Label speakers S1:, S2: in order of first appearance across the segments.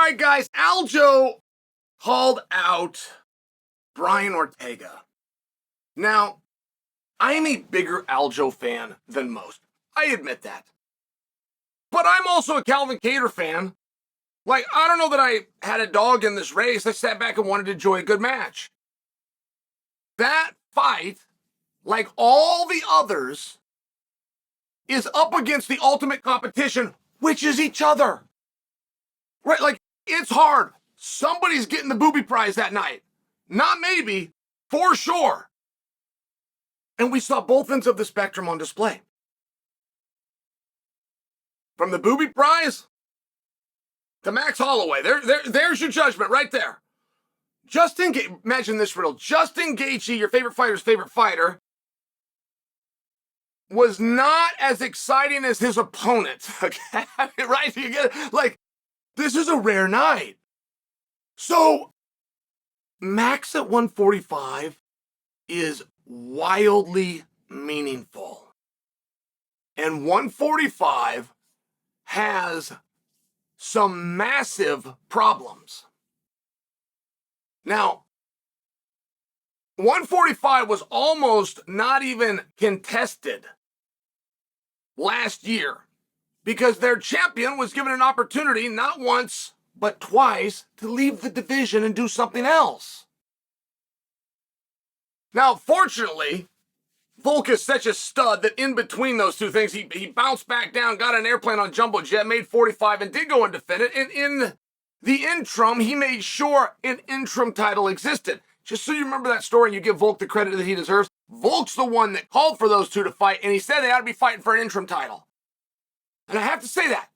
S1: right, guys, Aljo called out Brian Ortega. Now, I am a bigger Aljo fan than most. I admit that. But I'm also a Calvin Kattar fan. Like, I don't know that I had a dog in this race. I sat back and wanted to enjoy a good match. That fight, like all the others, is up against the ultimate competition, which is each other. Right? Like, it's hard. Somebody's getting the booby prize that night. Not maybe, for sure. And we saw both ends of the spectrum on display. From the booby prize to Max Holloway. There's your judgment right there. Justin, imagine this riddle. Justin Gaethje, your favorite fighter's favorite fighter, was not as exciting as his opponent. Okay, right? You get it? Like, this is a rare night. So, Max at 145 is wildly meaningful. And 145 has some massive problems. Now, 145 was almost not even contested last year because their champion was given an opportunity not once, but twice to leave the division and do something else. Now, fortunately, Volk is such a stud that in between those two things, he bounced back down, got an airplane on jumbo jet, made 45, and did go undefeated. And in the interim, he made sure an interim title existed. Just so you remember that story and you give Volk the credit that he deserves, Volk's the one that called for those two to fight, and he said they ought to be fighting for an interim title. And I have to say that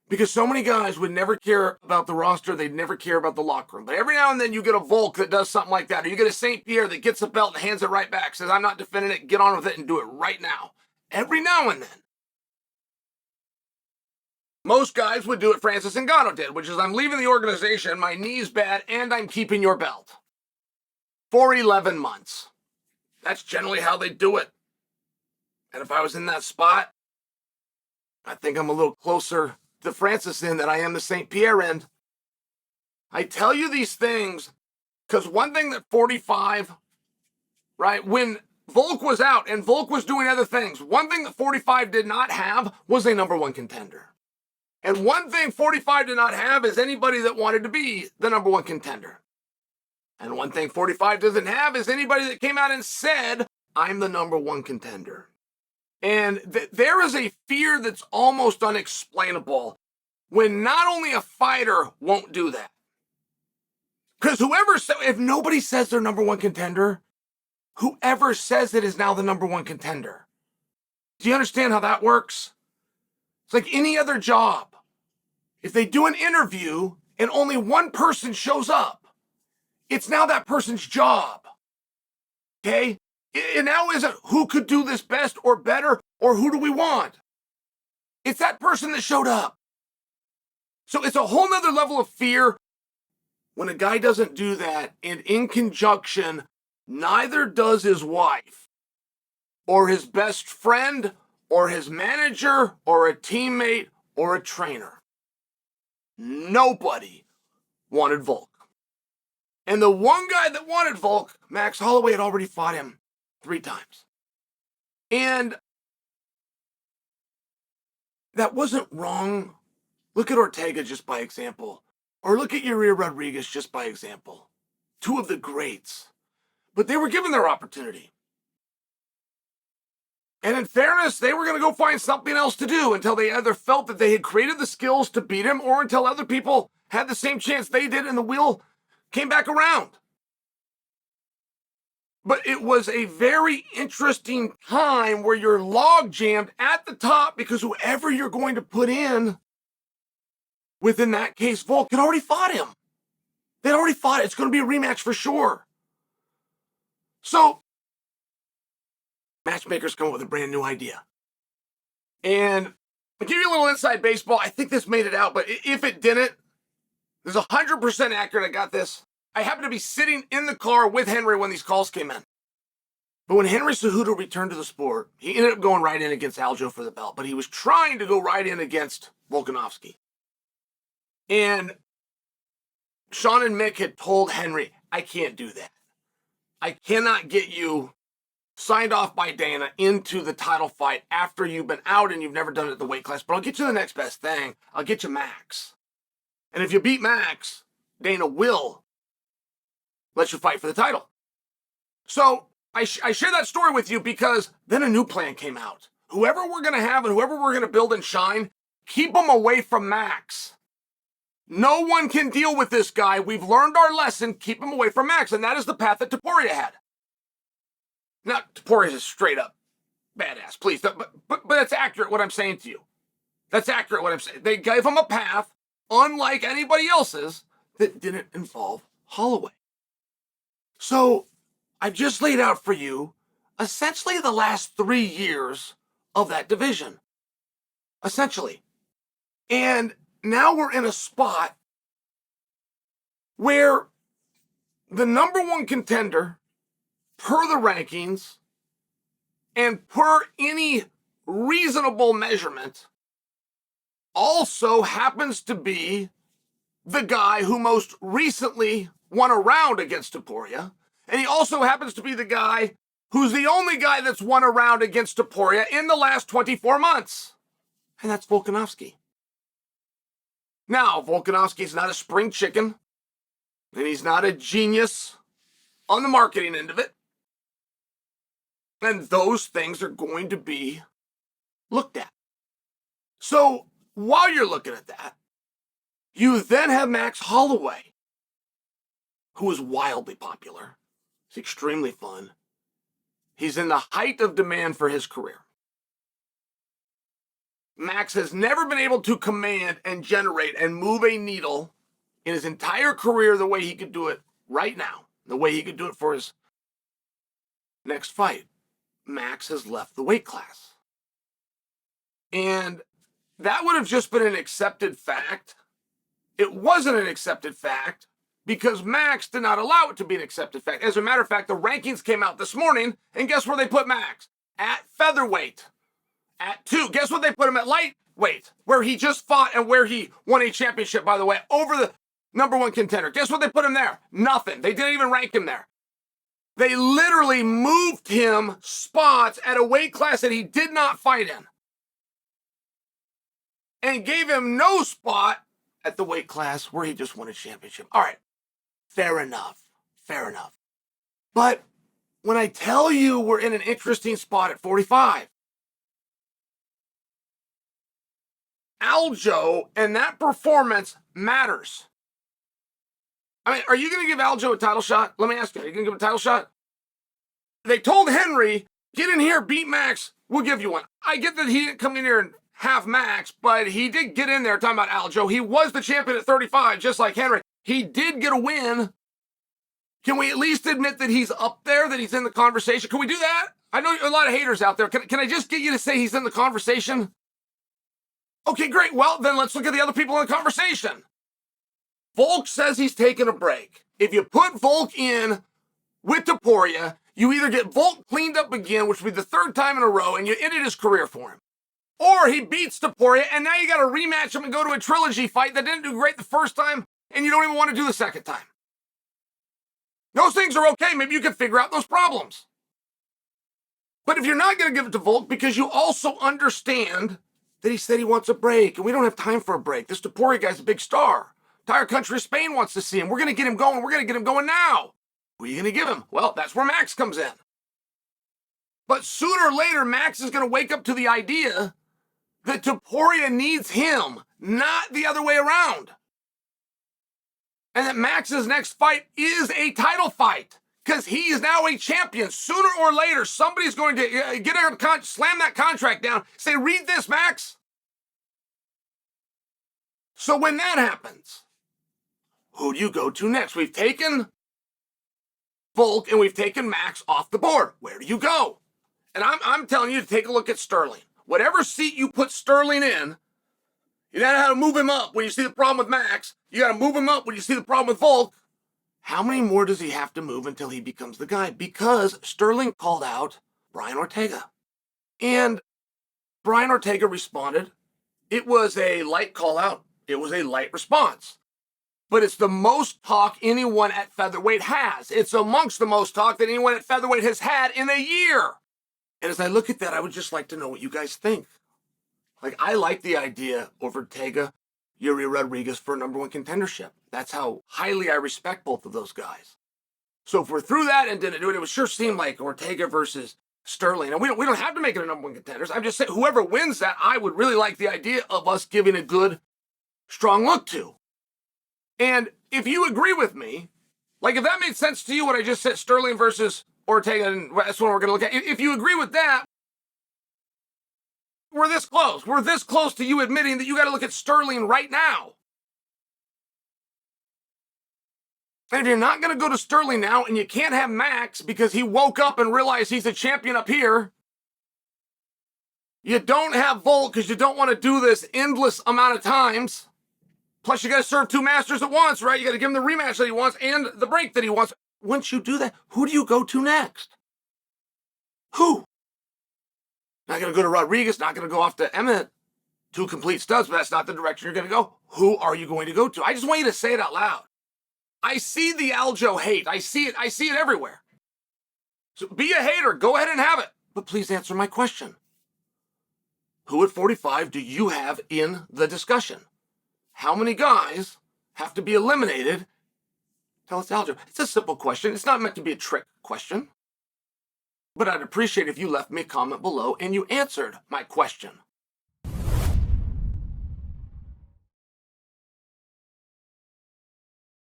S1: because so many guys would never care about the roster, they'd never care about the locker room. But every now and then you get a Volk that does something like that, or you get a St. Pierre that gets the belt and hands it right back, says, I'm not defending it, get on with it and do it right now. Every now and then. Most guys would do what Francis Ngannou did, which is I'm leaving the organization, my knee's bad, and I'm keeping your belt. For 11 months. That's generally how they do it. And if I was in that spot, I think I'm a little closer to Francis end than I am the St. Pierre end. I tell you these things because one thing that 45, right, when Volk was out and Volk was doing other things, one thing that 45 did not have was a number one contender. And one thing 45 did not have is anybody that wanted to be the number one contender. And one thing 45 doesn't have is anybody that came out and said, I'm the number one contender. And there is a fear that's almost unexplainable when not only a fighter won't do that. Because if nobody says they're number one contender, whoever says it is now the number one contender. Do you understand how that works? It's like any other job. If they do an interview and only one person shows up, it's now that person's job. Okay? It now isn't who could do this best or better or who do we want. It's that person that showed up. So it's a whole nother level of fear when a guy doesn't do that, and in conjunction, neither does his wife or his best friend or his manager or a teammate or a trainer. Nobody wanted Volk. And the one guy that wanted Volk, Max Holloway, had already fought him 3 times. And that wasn't wrong. Look at Ortega just by example. Or look at Uriah Rodriguez just by example. 2 of the greats. But they were given their opportunity. And in fairness, they were going to go find something else to do until they either felt that they had created the skills to beat him or until other people had the same chance they did and the wheel came back around. But it was a very interesting time where you're log jammed at the top because whoever you're going to put in, within that case, Volk had already fought him. They'd already fought it. It's going to be a rematch for sure. So, matchmakers come up with a brand new idea. And I'll give you a little inside baseball. I think this made it out, but if it didn't, this is 100% accurate. I got this. I happened to be sitting in the car with Henry when these calls came in. But when Henry Cejudo returned to the sport, he ended up going right in against Aljo for the belt, but he was trying to go right in against Volkanovski. And Sean and Mick had told Henry, I can't do that. I cannot get you signed off by Dana into the title fight after you've been out and you've never done it at the weight class, but I'll get you the next best thing. I'll get you Max. And if you beat Max, Dana will let you fight for the title. So I share that story with you because then a new plan came out. Whoever we're going to have and whoever we're going to build and shine, keep them away from Max. No one can deal with this guy. We've learned our lesson. Keep him away from Max. And that is the path that Topuria had. Now, Topuria is straight up badass, please. But that's accurate what I'm saying to you. That's accurate what I'm saying. They gave him a path, unlike anybody else's, that didn't involve Holloway. So I've just laid out for you essentially the last 3 years of that division. Essentially. And now we're in a spot where the number one contender, per the rankings, and per any reasonable measurement, also happens to be the guy who most recently won a round against Topuria. And he also happens to be the guy who's the only guy that's won a round against Topuria in the last 24 months. And that's Volkanovski. Now, Volkanovski's not a spring chicken, and he's not a genius on the marketing end of it. And those things are going to be looked at. So while you're looking at that, you then have Max Holloway, who is wildly popular. He's extremely fun. He's in the height of demand for his career. Max has never been able to command and generate and move a needle in his entire career the way he could do it right now, the way he could do it for his next fight. Max has left the weight class. And that would have just been an accepted fact. It wasn't an accepted fact because Max did not allow it to be an accepted fact. As a matter of fact, the rankings came out this morning, and guess where they put Max? At featherweight. At 2. Guess what they put him at lightweight, where he just fought and where he won a championship, by the way, over the number one contender. Guess what they put him there? Nothing. They didn't even rank him there. They literally moved him spots at a weight class that he did not fight in and gave him no spot at the weight class where he just won a championship. All right. Fair enough. Fair enough. But when I tell you we're in an interesting spot at 45, Aljo and that performance matters. I mean, are you going to give Aljo a title shot? Let me ask you, are you going to give him a title shot? They told Henry, get in here, beat Max, we'll give you one. I get that he didn't come in here and have Max, but he did get in there talking about Aljo. He was the champion at 35, just like Henry. He did get a win. Can we at least admit that he's up there, that he's in the conversation? Can we do that? I know a lot of haters out there. Can I just get you to say he's in the conversation? Okay, great. Well, then let's look at the other people in the conversation. Volk says he's taking a break. If you put Volk in with Topuria, you either get Volk cleaned up again, which would be the 3rd time in a row, and you ended his career for him. Or he beats Topuria, and now you got to rematch him and go to a trilogy fight that didn't do great the first time, and you don't even want to do the second time. Those things are okay. Maybe you can figure out those problems. But if you're not going to give it to Volk because you also understand that he said he wants a break, and we don't have time for a break. This Topuria guy's a big star. Entire country of Spain wants to see him. We're going to get him going. We're going to get him going now. Who are you going to give him? Well, that's where Max comes in. But sooner or later, Max is going to wake up to the idea that Topuria needs him, not the other way around. And that Max's next fight is a title fight because he is now a champion. Sooner or later, somebody's going to slam that contract down, say, read this, Max. So when that happens, who do you go to next? We've taken Volk and we've taken Max off the board. Where do you go? And I'm telling you to take a look at Sterling. Whatever seat you put Sterling in, you know how to move him up when you see the problem with Max. You got to move him up when you see the problem with Volk. How many more does he have to move until he becomes the guy? Because Sterling called out Brian Ortega. And Brian Ortega responded. It was a light call out. It was a light response. but it's the most talk anyone at featherweight has. It's amongst the most talk that anyone at featherweight has had in a year. And as I look at that, I would just like to know what you guys think. Like, I like the idea of Ortega, Yuri Rodriguez for a #1 contendership. That's how highly I respect both of those guys. So if we're through that and didn't do it, it would sure seem like Ortega versus Sterling. And we don't have to make it a #1 contenders. I'm just saying, whoever wins that, I would really like the idea of us giving a good, strong look to. And if you agree with me, like if that made sense to you, what I just said, Sterling versus Ortega, and that's what we're going to look at. If you agree with that, we're this close. We're this close to you admitting that you got to look at Sterling right now. And if you're not going to go to Sterling now, and you can't have Max because he woke up and realized he's a champion up here, you don't have Volk because you don't want to do this endless amount of times. Plus, you got to serve 2 masters at once, right? You got to give him the rematch that he wants and the break that he wants. Once you do that, who do you go to next? Who? Not going to go to Rodriguez, not going to go off to Emmett. 2 complete studs, but that's not the direction you're going to go. Who are you going to go to? I just want you to say it out loud. I see the Aljo hate. I see it everywhere. So be a hater. Go ahead and have it. But please answer my question. Who at 45 do you have in the discussion? How many guys have to be eliminated? Tell us, Aljo. It's a simple question. It's not meant to be a trick question. But I'd appreciate if you left me a comment below and you answered my question.